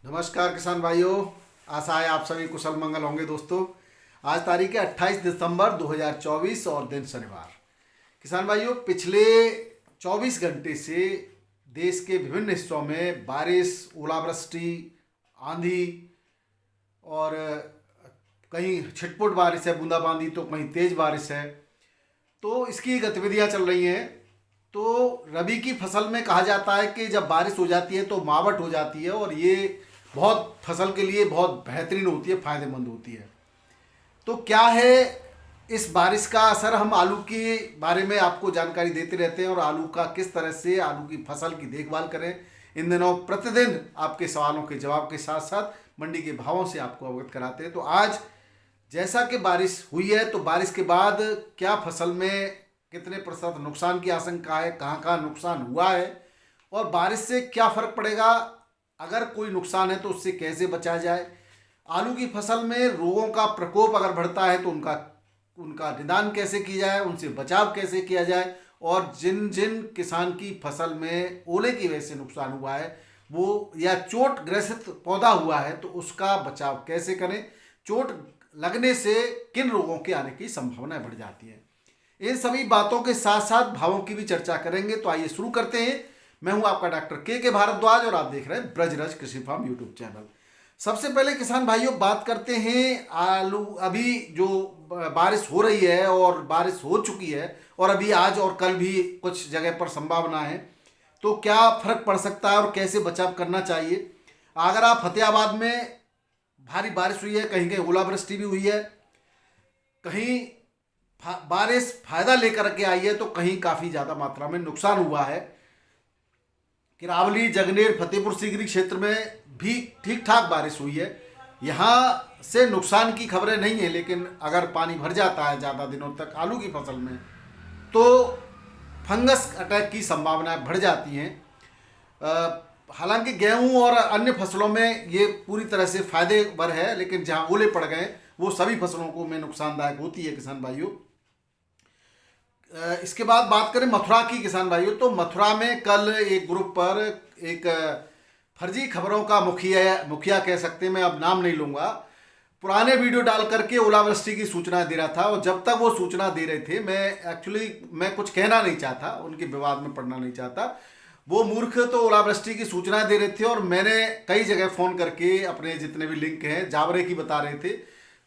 नमस्कार किसान भाइयों, आशा है आप सभी कुशल मंगल होंगे। दोस्तों, आज तारीख है 28 दिसंबर 2024 और दिन शनिवार। किसान भाइयों, पिछले 24 घंटे से देश के विभिन्न हिस्सों में बारिश, ओलावृष्टि, आंधी और कहीं छिटपुट बारिश है, बूंदाबांदी, तो कहीं तेज बारिश है। तो इसकी गतिविधियां चल रही हैं। तो रबी की फसल में कहा जाता है कि जब बारिश हो जाती है तो मावट हो जाती है और ये बहुत फसल के लिए बहुत बेहतरीन होती है, फायदेमंद होती है। तो क्या है इस बारिश का असर, हम आलू के बारे में आपको जानकारी देते रहते हैं और आलू का किस तरह से आलू की फसल की देखभाल करें। इन दिनों प्रतिदिन आपके सवालों के जवाब के साथ साथ मंडी के भावों से आपको अवगत कराते हैं। तो आज जैसा कि बारिश हुई है, तो बारिश के बाद क्या फसल में कितने प्रतिशत नुकसान की आशंका है, कहाँ कहाँ नुकसान हुआ है और बारिश से क्या फर्क पड़ेगा, अगर कोई नुकसान है तो उससे कैसे बचा जाए। आलू की फसल में रोगों का प्रकोप अगर बढ़ता है तो उनका निदान कैसे किया जाए, उनसे बचाव कैसे किया जाए, और जिन जिन किसान की फसल में ओले की वजह से नुकसान हुआ है वो या चोट ग्रसित पौधा हुआ है तो उसका बचाव कैसे करें, चोट लगने से किन रोगों के आने की संभावना बढ़ जाती है। इन सभी बातों के साथ साथ भावों की भी चर्चा करेंगे। तो आइए शुरू करते हैं। मैं हूं आपका डॉक्टर के भारद्वाज और आप देख रहे हैं ब्रजरज कृषि फार्म यूट्यूब चैनल। सबसे पहले किसान भाइयों बात करते हैं आलू। अभी जो बारिश हो रही है और बारिश हो चुकी है और अभी आज और कल भी कुछ जगह पर संभावना है, तो क्या फर्क पड़ सकता है और कैसे बचाव करना चाहिए। अगर आप फतेहाबाद में भारी बारिश हुई है, कहीं कहीं ओलावृष्टि भी हुई है, कहीं बारिश फायदा लेकर के आई है तो कहीं काफी ज्यादा मात्रा में नुकसान हुआ है। किरावली, जगनेर, फतेहपुर सीकरी क्षेत्र में भी ठीक ठाक बारिश हुई है। यहाँ से नुकसान की खबरें नहीं है, लेकिन अगर पानी भर जाता है ज़्यादा दिनों तक आलू की फसल में तो फंगस अटैक की संभावनाएं बढ़ जाती हैं। हालांकि गेहूं और अन्य फसलों में ये पूरी तरह से फायदेमंद है, लेकिन जहाँ ओले पड़ गए वो सभी फसलों को में नुकसानदायक होती है किसान भाइयों। इसके बाद बात करें मथुरा की किसान भाइयों, तो मथुरा में कल एक ग्रुप पर एक फर्जी खबरों का मुखिया कह सकते हैं, मैं अब नाम नहीं लूंगा, पुराने वीडियो डाल करके ओलावृष्टि की सूचना दे रहा था। और जब तक वो सूचना दे रहे थे, मैं कुछ कहना नहीं चाहता, उनके विवाद में पड़ना नहीं चाहता। वो मूर्ख तो ओलावृष्टि की सूचना दे रहे थे और मैंने कई जगह फ़ोन करके अपने जितने भी लिंक हैं जावरे की बता रहे थे।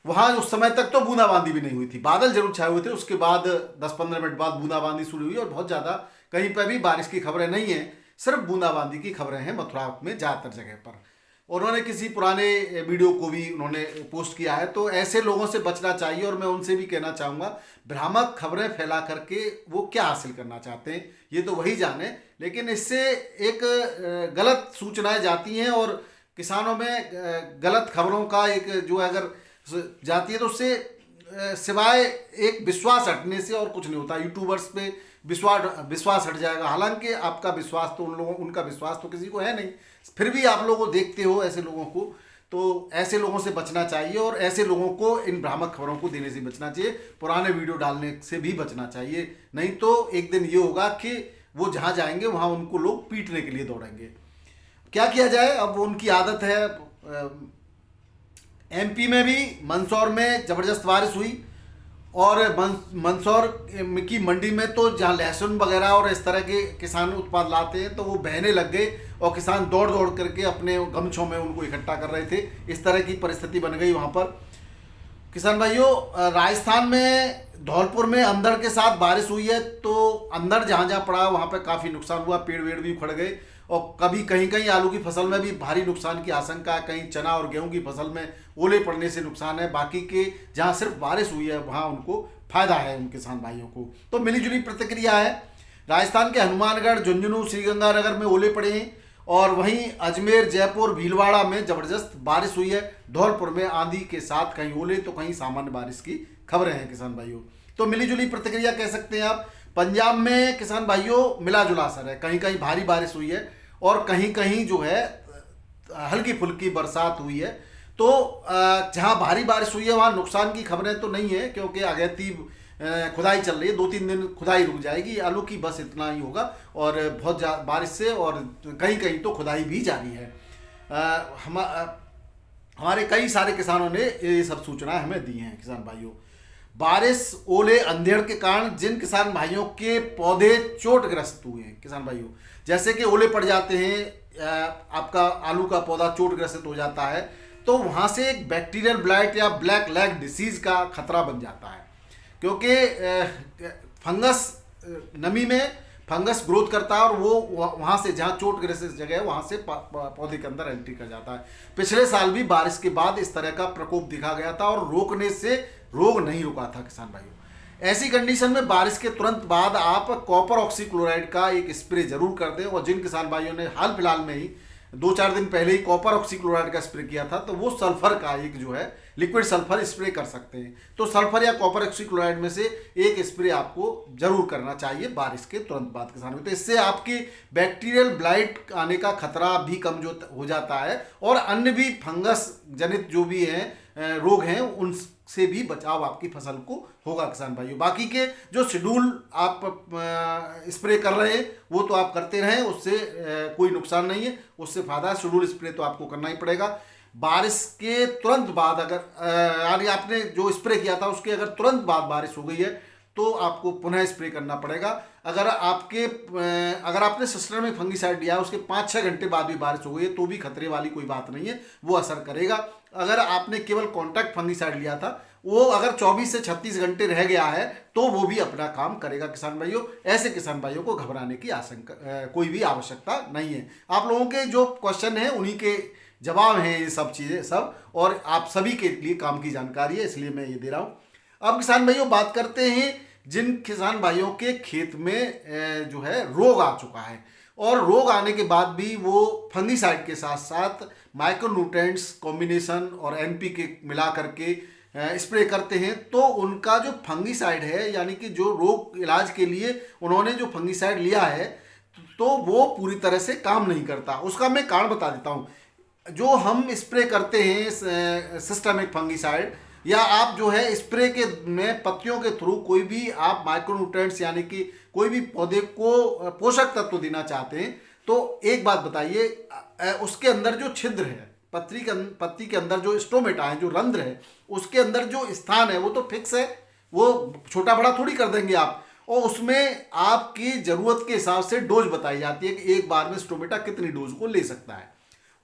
वहाँ उस समय तक तो बूंदाबांदी भी नहीं हुई थी, बादल जरूर छाए हुए थे। उसके बाद 10-15 मिनट बाद बूंदाबांदी शुरू हुई और बहुत ज़्यादा कहीं पर भी बारिश की खबरें नहीं हैं, सिर्फ बूंदाबांदी की खबरें हैं मथुरा में ज़्यादातर जगह पर। उन्होंने किसी पुराने वीडियो को भी उन्होंने पोस्ट किया है। तो ऐसे लोगों से बचना चाहिए और मैं उनसे भी कहना चाहूँगा, भ्रामक खबरें फैला करके वो क्या हासिल करना चाहते हैं ये तो वही जाने, लेकिन इससे एक गलत सूचनाएं जाती हैं और किसानों में गलत खबरों का एक जो अगर जाती है तो उससे सिवाय एक विश्वास हटने से और कुछ नहीं होता। यूट्यूबर्स पे विश्वास हट जाएगा। हालांकि आपका विश्वास तो उनका विश्वास तो किसी को है नहीं, फिर भी आप लोग देखते हो ऐसे लोगों को। तो ऐसे लोगों से बचना चाहिए और ऐसे लोगों को इन भ्रामक खबरों को देने से बचना चाहिए, पुराने वीडियो डालने से भी बचना चाहिए। नहीं तो एक दिन ये होगा कि वो जहाँ जाएंगे वहाँ उनको लोग पीटने के लिए दौड़ेंगे। क्या किया जाए, अब उनकी आदत है। एमपी में भी मंदसौर में ज़बरदस्त बारिश हुई और मंदसौर की मंडी में तो जहाँ लहसुन वगैरह और इस तरह के किसान उत्पाद लाते हैं तो वो बहने लग गए और किसान दौड़ दौड़ करके अपने गमछों में उनको इकट्ठा कर रहे थे। इस तरह की परिस्थिति बन गई वहाँ पर। किसान भाइयों, राजस्थान में धौलपुर में अंधड़ के साथ बारिश हुई है, तो अंधड़ जहाँ जहाँ पड़ा वहाँ पर काफ़ी नुकसान हुआ, पेड़ वेड़ भी उखड़ गए और कभी कहीं कहीं आलू की फसल में भी भारी नुकसान की आशंका है। कहीं चना और गेहूं की फसल में ओले पड़ने से नुकसान है, बाकी के जहां सिर्फ बारिश हुई है वहां उनको फायदा है उन किसान भाइयों को। तो मिलीजुली प्रतिक्रिया है। राजस्थान के हनुमानगढ़, झुंझुनू, श्रीगंगानगर में ओले पड़े हैं और वहीं अजमेर, जयपुर, भीलवाड़ा में ज़बरदस्त बारिश हुई है। धौलपुर में आंधी के साथ कहीं ओले तो कहीं सामान्य बारिश की खबरें हैं किसान भाइयों। तो मिलीजुली प्रतिक्रिया कह सकते हैं आप। पंजाब में किसान भाइयों मिला जुला असर है, कहीं कहीं भारी बारिश हुई है और कहीं कहीं जो है हल्की फुल्की बरसात हुई है। तो जहाँ भारी बारिश हुई है वहाँ नुकसान की खबरें तो नहीं है, क्योंकि अगेती खुदाई चल रही है, 2-3 दिन खुदाई रुक जाएगी आलू की, बस इतना ही होगा। और बहुत बारिश से और कहीं कहीं तो खुदाई भी जारी है। हमारे कई सारे किसानों ने ये सब सूचनाएं हमें दी हैं। किसान भाइयों, बारिश, ओले, अंधेर के कारण जिन किसान भाइयों के पौधे चोटग्रस्त हुए हैं, किसान भाइयों, जैसे कि ओले पड़ जाते हैं, आपका आलू का पौधा चोटग्रस्त हो जाता है, तो वहाँ से एक बैक्टीरियल ब्लाइट या ब्लैक लेग डिसीज का खतरा बन जाता है, क्योंकि फंगस, नमी में फंगस ग्रोथ करता है और वो वहाँ से जहाँ चोटग्रस्त जगह है वहाँ से पौधे के अंदर एंट्री कर जाता है। पिछले साल भी बारिश के बाद इस तरह का प्रकोप दिखा गया था और रोकने से रोग नहीं रुका था। किसान भाइयों, ऐसी कंडीशन में बारिश के तुरंत बाद आप कॉपर ऑक्सीक्लोराइड का एक स्प्रे जरूर कर दें। और जिन किसान भाइयों ने हाल फिलहाल में ही 2-4 दिन पहले ही कॉपर ऑक्सीक्लोराइड का स्प्रे किया था, तो वो सल्फर का एक जो है लिक्विड सल्फर स्प्रे कर सकते हैं। तो सल्फर या कॉपर ऑक्सीक्लोराइड में से एक स्प्रे आपको जरूर करना चाहिए बारिश के तुरंत बाद किसान भाई। तो इससे आपकी बैक्टीरियल ब्लाइट आने का खतरा भी कम जो हो जाता है और अन्य भी फंगस जनित जो भी हैं रोग हैं उनसे भी बचाव आपकी फसल को होगा। किसान भाइयों, बाकी के जो शेड्यूल आप स्प्रे कर रहे हैं वो तो आप करते रहें, उससे कोई नुकसान नहीं है, उससे फायदा है। शेड्यूल स्प्रे तो आपको करना ही पड़ेगा। बारिश के तुरंत बाद अगर यानी आपने जो स्प्रे किया था उसके अगर तुरंत बाद बारिश हो गई है तो आपको पुनः स्प्रे करना पड़ेगा। अगर आपने सिस्टमिक फंगिसाइड लिया है उसके 5-6 घंटे बाद भी बारिश हो गई है तो भी खतरे वाली कोई बात नहीं है, वो असर करेगा। अगर आपने केवल कॉन्टैक्ट फंगिसाइड लिया था वो अगर 24 से 36 घंटे रह गया है तो वो भी अपना काम करेगा। किसान भाइयों, ऐसे किसान भाइयों को घबराने की आशंका कोई भी आवश्यकता नहीं है। आप लोगों के जो क्वेश्चन हैं उन्हीं के जवाब हैं ये सब चीज़ें सब, और आप सभी के लिए काम की जानकारी है, इसलिए मैं ये दे रहा हूँ। अब किसान भाइयों बात करते हैं जिन किसान भाइयों के खेत में जो है रोग आ चुका है और रोग आने के बाद भी वो फंगिसाइड के साथ साथ माइक्रोन्यूट्रिएंट्स कॉम्बिनेशन और एनपीके मिला करके स्प्रे करते हैं, तो उनका जो फंगिसाइड है यानी कि जो रोग इलाज के लिए उन्होंने जो फंगिसाइड लिया है तो वो पूरी तरह से काम नहीं करता। उसका मैं कारण बता देता हूँ। जो हम स्प्रे करते हैं सिस्टमिक फंगिसाइड या आप जो है स्प्रे के में पत्तियों के थ्रू कोई भी आप माइक्रोन्यूट्रिएंट्स यानी कि कोई भी पौधे को पोषक तत्व देना चाहते हैं तो एक बात बताइए, उसके अंदर जो छिद्र है पत्ती के अंदर जो स्टोमेटा है, जो रंध्र है, उसके अंदर जो स्थान है वो तो फिक्स है, वो छोटा बड़ा थोड़ी कर देंगे आप। और उसमें आपकी ज़रूरत के हिसाब से डोज बताई जाती है कि एक बार में स्टोमेटा कितनी डोज को ले सकता है।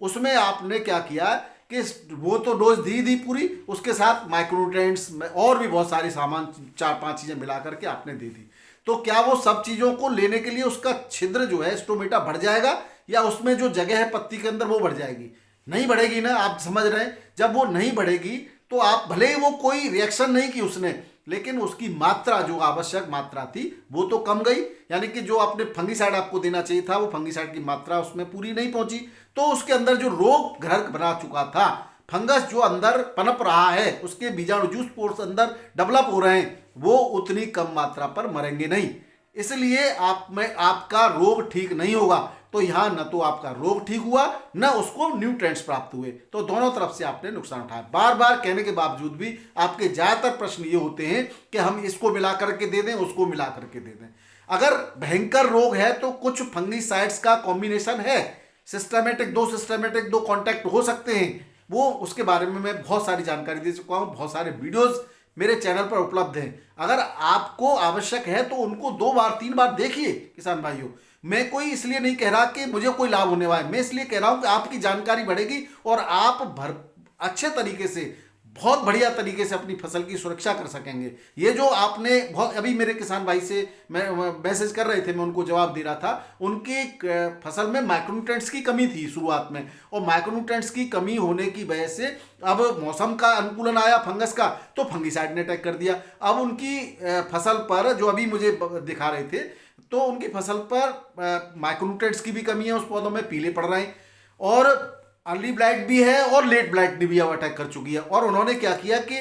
उसमें आपने क्या किया कि वो तो डोज दी पूरी, उसके साथ माइक्रोन्यूट्रिएंट्स और भी बहुत सारे सामान 4-5 चीज़ें मिला करके आपने दे दी। तो क्या वो सब चीज़ों को लेने के लिए उसका छिद्र जो है स्टोमेटा बढ़ जाएगा या उसमें जो जगह है पत्ती के अंदर वो बढ़ जाएगी? नहीं बढ़ेगी ना, आप समझ रहे हैं। जब वो नहीं बढ़ेगी तो आप भले ही वो कोई रिएक्शन नहीं की उसने, लेकिन उसकी मात्रा जो आवश्यक मात्रा थी वो तो कम गई, यानी कि जो आपने फंगिसाइड आपको देना चाहिए था वो फंगिसाइड की मात्रा उसमें पूरी नहीं पहुंची, तो उसके अंदर जो रोग घर बना चुका था, फंगस जो अंदर पनप रहा है, उसके बीजाणु जूस पोर्स अंदर डेवलप हो रहे हैं, वो उतनी कम मात्रा पर मरेंगे नहीं। इसलिए आपका रोग ठीक नहीं होगा। तो यहाँ न तो आपका रोग ठीक हुआ न उसको न्यूट्रिएंट्स प्राप्त हुए, तो दोनों तरफ से आपने नुकसान उठाया। बार बार कहने के बावजूद भी आपके ज़्यादातर प्रश्न ये होते हैं कि हम इसको मिला करके दे दें, उसको मिला करके दे दें। अगर भयंकर रोग है तो कुछ फंगिसाइड्स का कॉम्बिनेशन है, सिस्टमेटिक दो कॉन्टैक्ट हो सकते हैं, वो उसके बारे में मैं बहुत सारी जानकारी दे चुका हूँ, बहुत सारे वीडियोस मेरे चैनल पर उपलब्ध हैं। अगर आपको आवश्यक है तो उनको 2 बार 3 बार देखिए। किसान भाइयों, मैं कोई इसलिए नहीं कह रहा कि मुझे कोई लाभ होने वाला है, मैं इसलिए कह रहा हूं कि आपकी जानकारी बढ़ेगी और आप अच्छे तरीके से बहुत बढ़िया तरीके से अपनी फसल की सुरक्षा कर सकेंगे। ये जो आपने बहुत अभी मेरे किसान भाई से मैं मैसेज कर रहे थे, मैं उनको जवाब दे रहा था, उनकी फसल में माइक्रोन्यूट्रिएंट्स की कमी थी शुरुआत में, और माइक्रोन्यूट्रिएंट्स की कमी होने की वजह से अब मौसम का अनुकूलन आया फंगस का, तो फंगिसाइड ने अटैक कर दिया। अब उनकी फसल पर जो अभी मुझे दिखा रहे थे तो उनकी फसल पर माइक्रोन्यूट्रिएंट्स की भी कमी है, उस पौधों में पीले पड़ रहे हैं और अर्ली ब्लाइट भी है और लेट ब्लाइट भी अटैक कर चुकी है। और उन्होंने क्या किया कि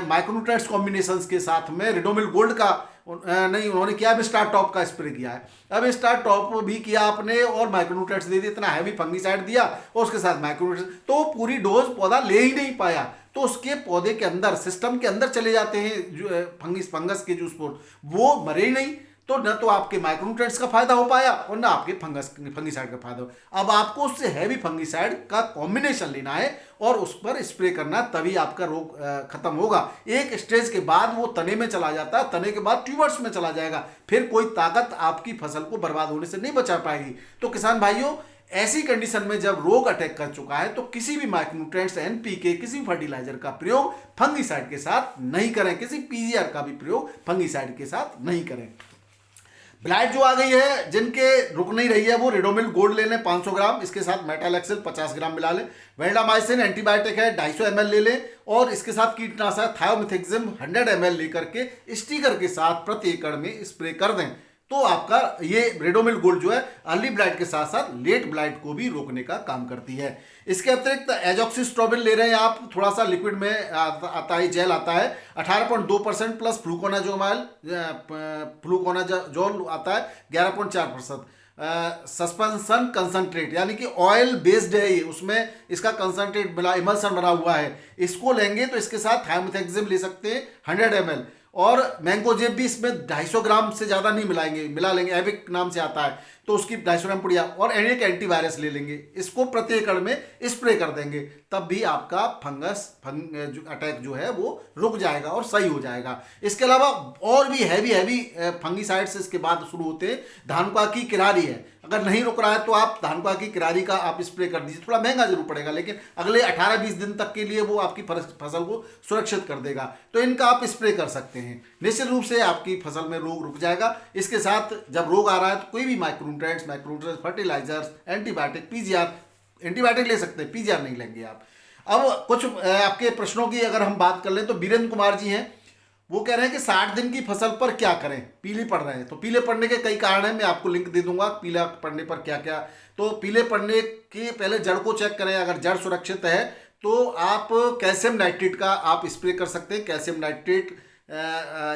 माइक्रोन्यूट्रिएंट्स कॉम्बिनेशंस के साथ में रिडोमिल गोल्ड का उन्होंने किया, अब स्टार टॉप का स्प्रे किया है। अब स्टार टॉप भी किया आपने और माइक्रोन्यूट्रिएंट्स दे दिए, इतना हैवी फंगिसाइड दिया और उसके साथ माइक्रोन्यूट्रिएंट्स, तो पूरी डोज पौधा ले ही नहीं पाया, तो उसके पौधे के अंदर सिस्टम के अंदर चले जाते हैं फंगस के जो स्पोर, वो मरे ही नहीं। तो न तो आपके माइक्रोन्यूट्रिएंट्स का फायदा हो पाया और न आपके फंगीसाइड का फायदा हो। अब आपको उससे हैवी फंगीसाइड का कॉम्बिनेशन लेना है और उस पर स्प्रे करना, तभी आपका रोग खत्म होगा। एक स्टेज के बाद वो तने में चला जाता है, तने के बाद ट्यूबर्स में चला जाएगा, फिर कोई ताकत आपकी फसल को बर्बाद होने से नहीं बचा पाएगी। तो किसान भाइयों, ऐसी कंडीशन में जब रोग अटैक कर चुका है तो किसी भी माइक्रोन्यूट्रिएंट्स, एनपीके, किसी भी फर्टिलाइजर का प्रयोग फंगीसाइड के साथ नहीं करें, किसी पीजीआर का भी प्रयोग फंगीसाइड के साथ नहीं करें। ब्लाइट जो आ गई है, जिनके रुक नहीं रही है, वो रिडोमिल गोल्ड ले लें 500 ग्राम, इसके साथ मेटालेक्सिल 50 ग्राम मिला लें। वेंडामाइसिन एंटीबायोटिक है 250 ml ले लें और इसके साथ कीटनाशक थायोमिथेक्सिम 100 ml लेकर के स्टिकर के साथ प्रति एकड़ में स्प्रे कर दें। तो आपका ये रेडोमिल गोल्ड जो है अर्ली ब्लाइट के साथ साथ लेट ब्लाइट को भी रोकने का काम करती है। इसके अतिरिक्त एजॉक्सिस्ट्रोबिन ले रहे हैं आप, थोड़ा सा लिक्विड में आता है, जेल आता है 18.2% प्लस फ्लूकोनाजोल आता है 11.4%। सस्पेंशन कंसंट्रेट यानी कि ऑयल बेस्ड है ये, उसमें इसका कंसंट्रेट मिला, इमल्सन बना हुआ है, इसको लेंगे तो इसके साथ थायोमिथेक्सिम ले सकते हैं 100 ml और मैंगोजेब भी इसमें 250 ग्राम से ज़्यादा नहीं मिला लेंगे, एविक नाम से आता है तो उसकी 250 ग्राम पुड़िया और एक एंटीवायरस ले लेंगे, इसको प्रति एकड़ में स्प्रे कर देंगे, तब भी आपका अटैक जो है वो रुक जाएगा और सही हो जाएगा। इसके अलावा और भी हैवी फंगीसाइड्स इसके बाद शुरू होते हैं। धानुका की किरारी है, अगर नहीं रुक रहा है तो आप धानुका की किरारी का आप स्प्रे कर दीजिए, थोड़ा महंगा जरूर पड़ेगा लेकिन अगले 18-20 दिन तक के लिए वो आपकी फसल को सुरक्षित कर देगा, तो इनका आप स्प्रे कर सकते हैं। निश्चित रूप से आपकी फसल में रोग रुक जाएगा। इसके साथ जब रोग आ रहा है तो कोई भी micronutrients, fertilisers, antibiotic, PGR, antibiotic ले सकते हैं, पीजीआर नहीं लेंगे आप। अब कुछ आपके प्रश्नों की अगर हम बात कर लें तो वीरेंद्र कुमार जी हैं, वो कह रहे हैं कि 60 दिन की फसल पर क्या करें, पीले पड़ रहे हैं। तो पीले पड़ने के कई कारण हैं, मैं आपको लिंक दे दूंगा पीला पड़ने पर क्या क्या। तो पीले पड़ने के पहले जड़ को चेक करें, अगर जड़ सुरक्षित है तो आप कैल्शियम नाइट्रेट का आप स्प्रे कर सकते हैं। कैल्शियम नाइट्रेट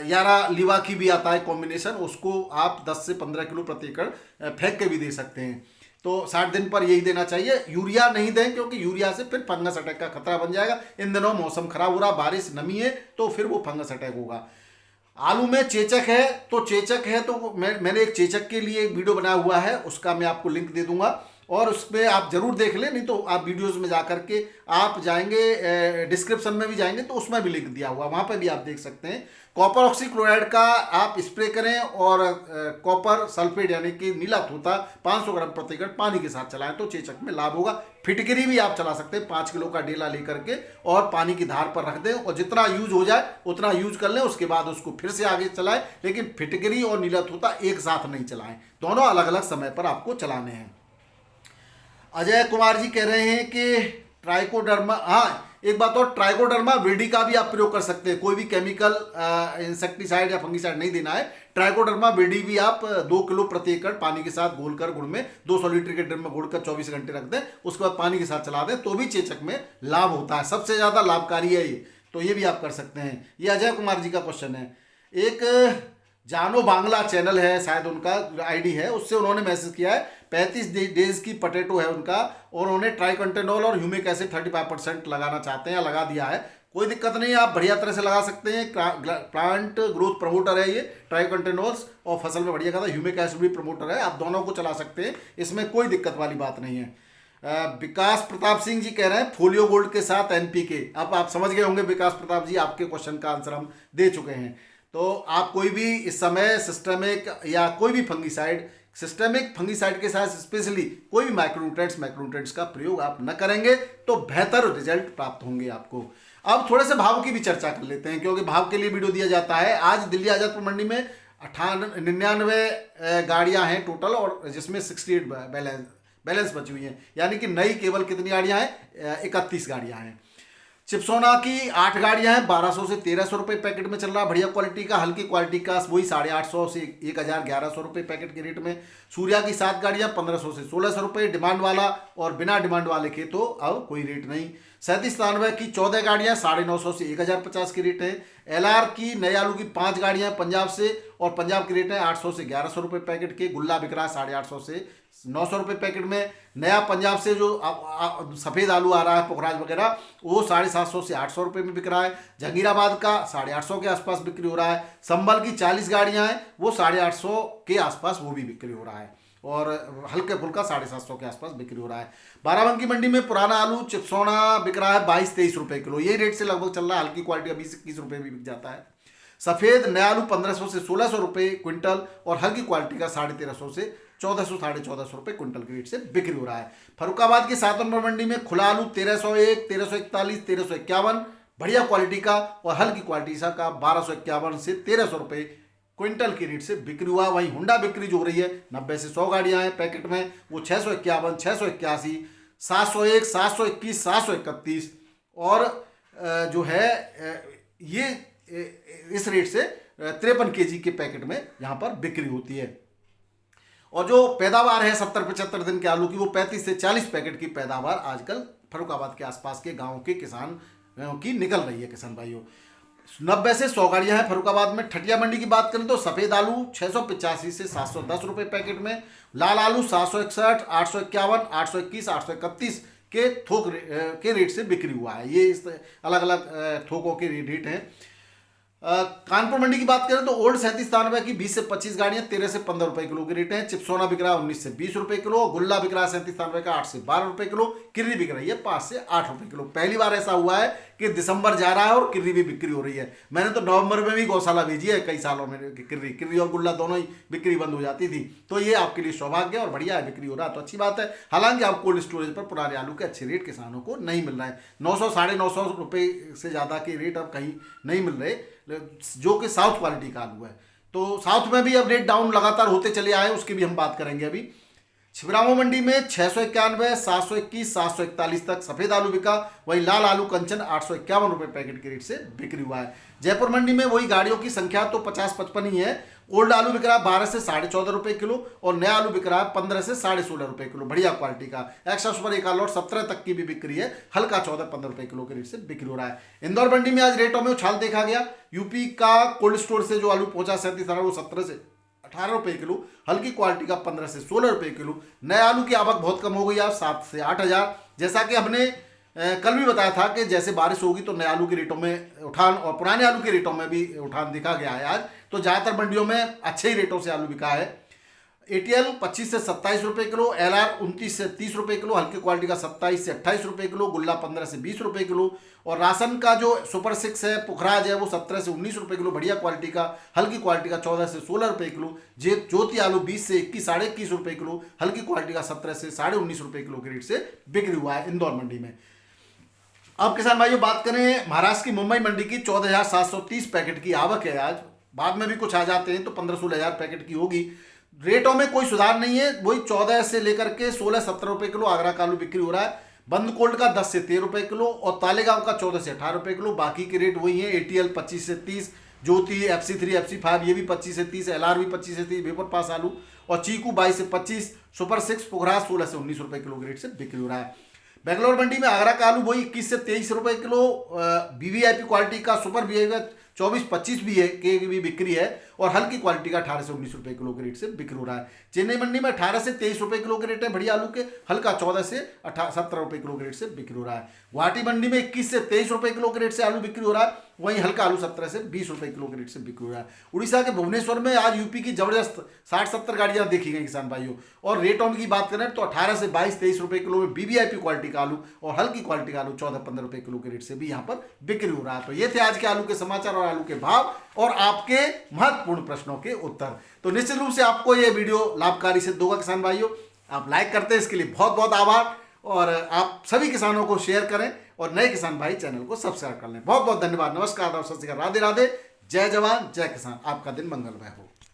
यारा लीवा की भी आता है कॉम्बिनेशन, उसको आप 10 से 15 किलो प्रति एकड़ फेंक के भी दे सकते हैं। तो 60 दिन पर यही देना चाहिए। यूरिया नहीं दें क्योंकि यूरिया से फिर फंगस अटैक का खतरा बन जाएगा। इन दिनों मौसम खराब हो रहा, बारिश, नमी है, तो फिर वो फंगस अटैक होगा। आलू में चेचक है तो मैंने एक चेचक के लिए एक वीडियो बनाया हुआ है, उसका मैं आपको लिंक दे दूंगा और उसमें आप जरूर देख लें, नहीं तो आप वीडियोस में जा करके आप जाएंगे, डिस्क्रिप्शन में भी जाएंगे तो उसमें भी लिंक दिया हुआ, वहाँ पर भी आप देख सकते हैं। कॉपर ऑक्सीक्लोराइड का आप स्प्रे करें और कॉपर सल्फेट यानी कि नीला तोता 500 ग्राम प्रति एकड़ पानी के साथ चलाएं तो चेचक में लाभ होगा। फिटकरी भी आप चला सकते हैं 5 किलो का डेला लेकर के और पानी की धार पर रख दें और जितना यूज हो जाए उतना यूज कर लें, उसके बाद उसको फिर से आगे चलाएं। लेकिन फिटकरी और नीला तोता एक साथ नहीं चलाएं, दोनों अलग अलग समय पर आपको चलाने हैं। अजय कुमार जी कह रहे हैं कि ट्राइकोडर्मा, हाँ एक बात और, ट्राइकोडर्मा विरिडी का भी आप प्रयोग कर सकते हैं। कोई भी केमिकल इंसेक्टिसाइड या फंगिसाइड नहीं देना है। ट्राइकोडर्मा विरिडी भी आप 2 किलो प्रति एकड़ पानी के साथ घोलकर गुड़ में 200 लीटर के ड्रम में घोलकर 24 घंटे रख दें, उसके बाद पानी के साथ चला दें तो भी चेचक में लाभ होता है। सबसे ज़्यादा लाभकारी है ये, तो ये भी आप कर सकते हैं। ये अजय कुमार जी का क्वेश्चन है। एक जानो बांग्ला चैनल है, शायद उनका आईडी है, उससे उन्होंने मैसेज किया है 35 डेज की पोटैटो है उनका और उन्होंने ट्राइकंटेनॉल और ह्यूमिक एसिड 35% लगाना चाहते हैं या लगा दिया है। कोई दिक्कत नहीं है, आप बढ़िया तरह से लगा सकते हैं। प्लांट ग्रोथ प्रमोटर है ये ट्राइकंटेनॉल्स और फसल में बढ़िया खाता है। ह्यूमिक एसिड भी प्रमोटर है, आप दोनों को चला सकते हैं, इसमें कोई दिक्कत वाली बात नहीं है। विकास प्रताप सिंह जी कह रहे हैं फोलियो गोल्ड के साथ एनपीके। अब आप समझ गए होंगे विकास प्रताप जी, आपके क्वेश्चन का आंसर हम दे चुके हैं। तो आप कोई भी इस समय सिस्टमिक या कोई भी फंगीसाइड, सिस्टमिक फंगीसाइड के साथ स्पेशली कोई भी माइक्रोन्यूट्रिएंट्स का प्रयोग आप न करेंगे तो बेहतर रिजल्ट प्राप्त होंगे आपको। अब थोड़े से भाव की भी चर्चा कर लेते हैं क्योंकि भाव के लिए वीडियो दिया जाता है। आज दिल्ली आजादपुर मंडी में 99 गाड़ियां हैं टोटल और जिसमें 68 बैलेंस बची हुई हैं, यानी कि नई केवल कितनी गाड़ियां हैं, 31 गाड़ियां हैं। चिप्सोना की 8 गाड़ियां हैं, 1200 से 1300 रुपये पैकेट में चल रहा है बढ़िया क्वालिटी का। हल्की क्वालिटी का वही 850 से 1100 रुपये पैकेट के रेट में। सूर्या की 7 गाड़ियां 1500 से 1600 रुपये डिमांड वाला, और बिना डिमांड वाले के तो अब कोई रेट नहीं। 3793 की 14 गाड़ियां 950 से 1050 के रेट है। LR की नए आलू की 5 गाड़ियां पंजाब से, और पंजाब के रेट है 800 से 1100 रुपये पैकेट के। गुल्ला बिक रहा है 850 से 900 रुपये पैकेट में। नया पंजाब से जो सफ़ेद आलू आ रहा है पुखराज वगैरह, वो 750 से 800 रुपये में बिक रहा है। जहांगीराबाद का 850 के आसपास बिक्री हो रहा है। संभल की 40 गाड़ियाँ हैं, वो 850 के आसपास वो भी बिक्री हो रहा है। और हल्के फुल्का 750 के आसपास बिक्री हो रहा है। बाराबंकी मंडी में पुराना आलू चिप्सोना बिक रहा है 22-23 रुपये किलो, ये रेट से लगभग चल रहा है। हल्की क्वालिटी का 20-21 रुपये भी बिक जाता है। सफ़ेद नया आलू 1500 से 1600 रुपये क्विंटल, और हल्की क्वालिटी का 1350 से 1400 1450 रुपये क्विंटल के रेट से बिक्री हो रहा है। फरुखाबाद की 7 नंबर मंडी में खुला आलू 1301, 1341, 1351 बढ़िया क्वालिटी का, और हल्की क्वालिटी का 1251 से 1300 रुपये क्विंटल की रेट से बिक्री हुआ। वहीं हुंडा बिक्री जो हो रही है 90 से 100 गाड़ियां हैं पैकेट में, वो 651, 681, 701, 721, 731 और जो है ये इस रेट से 53 केजी के पैकेट में यहाँ पर बिक्री होती है। और जो पैदावार है 70-75 दिन के आलू की, वो 35 से 40 पैकेट की पैदावार आजकल फरुखाबाद के आसपास के गाँव के किसान की निकल रही है। किसान भाइयों, 90 से 100 गाड़ियां हैं फरुखाबाद में। ठटिया मंडी की बात करें तो सफ़ेद आलू 685 से 710 रुपये पैकेट में, लाल आलू 761, 851, 821, 831 के थोक के रेट से बिक्री हुआ है। ये इस अलग अलग थोकों के रेट हैं। कानपुर मंडी की बात करें तो ओल्ड 37-93 की 20 से 25 गाड़ियां 13 से 15 रुपए किलो के रेट हैं। चिप्सोना बिक रहा है 19 से 20 रुपए किलो, गुल्ला बिक रहा है 37-93 का 8 से 12 रुपए किलो, किर्री बिक रही है 5 से 8 रुपए किलो। पहली बार ऐसा हुआ है कि दिसंबर जा रहा है और किर्री भी बिक्री हो रही है। मैंने तो नवंबर में भी गौशाला भेजी है कई सालों में, किर्री और गुल्ला दोनों ही बिक्री बंद हो जाती थी। तो ये आपके लिए सौभाग्य और बढ़िया है, बिक्री हो रहा है तो अच्छी बात है। हालांकि आप कोल्ड स्टोरेज पर पुराने आलू के अच्छे रेट किसानों को नहीं मिल रहे हैं। 900 950 रुपये से ज़्यादा के रेट अब कहीं नहीं मिल रहे, जो कि साउथ क्वालिटी का आलू है। तो साउथ में भी अब रेट डाउन लगातार होते चले आए, उसकी भी हम बात करेंगे अभी। छिबरामऊ मंडी में 691, 721, 741 तक सफ़ेद आलू बिका। वहीं लाल आलू कंचन 851 रुपये पैकेट के रेट से बिक्री हुआ है। जयपुर मंडी में वही गाड़ियों की संख्या तो 50-55 ही है। ओल्ड आलू बिक रहा है 12 से 14.5 रुपये किलो, और नया आलू बिक रहा है 15 से 16.5 रुपये किलो बढ़िया क्वालिटी का। एक्स्ट्रा सुपर एक लॉट 17 तक की भी बिक्री है, हल्का 14-15 रुपये किलो के रेट से बिक्री हो रहा है। इंदौर मंडी में आज रेटों में उछाल देखा गया। यूपी का कोल्ड स्टोर से जो आलू पहुंचा 37 वो 17 से 18 रुपये किलो, हल्की क्वालिटी का 15 से 16 रुपये किलो। नए आलू की आवक बहुत कम हो गई, 7 से 8 हज़ार। जैसा कि हमने कल भी बताया था कि जैसे बारिश होगी तो नए आलू के रेटों में उठान और पुराने आलू के रेटों में भी उठान दिखा गया है आज। तो ज़्यादातर मंडियों में अच्छे ही रेटों से आलू बिका है। ATL 25 से 27 रुपये किलो, LR 29 से 30 रुपये किलो, हल्की क्वालिटी का 27 से 28 रुपये किलो, गुल्ला 15 से 20 रुपये किलो, और राशन का जो सुपर 6 है पुखराज है वो 17 से 19 रुपये किलो बढ़िया क्वालिटी का, हल्की क्वालिटी का 14 से 16 रुपये किलो। ज्योति आलू 20 से 21, 21.5 रुपये किलो, हल्की क्वालिटी का 17 से 19.5 रुपये किलो के रेट से बिक्री हुआ है इंदौर मंडी में। अब किसान भाइयों बात करें महाराष्ट्र की मुंबई मंडी की, 14,730 पैकेट की आवक है आज। बाद में भी कुछ आ जाते हैं तो 15-16 हज़ार पैकेट की होगी। रेटों में कोई सुधार नहीं है, वही 14 से लेकर के 16-17 रुपये किलो आगरा का आलू बिक्री हो रहा है। बंद कोल्ड का 10 से 13 रुपये किलो, और तालेगांव का 14 से 18 रुपये किलो। बाकी के रेट वही है। ATL 25 से 30, ज्योति FC3 FC5 ये भी 25 से 30, LR भी 25 से 30 वेपर पास आलू, और चीकू 22 से 25, सुपर 6 पुखराज 16 से 19 रुपये किलो के रेट से बिक्री हो रहा है। बेंगलोर मंडी में आगरा का आलू वही 21 से 23 रुपये किलो, VVIP क्वालिटी का सुपर VVIP 24-25 भी है के भी बिक्री है, और हल्की क्वालिटी का 18 से 19 रुपये किलो के रेट से बिक्री हो रहा है। चेन्नई मंडी में 18 से 23 रुपये किलो के रेट है बढ़िया आलू के, हल्का 14 से 17 रुपये किलो के रेट से बिक्री हो रहा है। गुवाहाटी मंडी में 21 से 23 रुपये किलो के रेट से आलू बिक्री हो रहा है, वहीं हल्का आलू 17 से 20 रुपये किलो के रेट से बिक्री हो रहा है। उड़ीसा के भुवनेश्वर में आज यूपी की जबरदस्त 60-70 गाड़ियां देखी गई किसान भाइयों। और रेटों की बात करें तो 18 से 22-23 रुपये किलो में VVIP क्वालिटी का आलू, और हल्की क्वालिटी का आलू 14-15 रुपये किलो के रेट से भी यहाँ पर बिक्री हो रहा है। तो ये थे आज के आलू के समाचार और आलू के भाव और आपके महत्वपूर्ण प्रश्नों के उत्तर। तो निश्चित रूप से आपको ये वीडियो लाभकारी सिद्ध होगा किसान भाइयों। आप लाइक करते हैं इसके लिए बहुत बहुत आभार, और आप सभी किसानों को शेयर करें, और नए किसान भाई चैनल को सब्सक्राइब कर लें। बहुत बहुत धन्यवाद। नमस्कार, सत श्री अकाल, राधे राधे, जय जवान जय किसान। आपका दिन मंगलमय हो।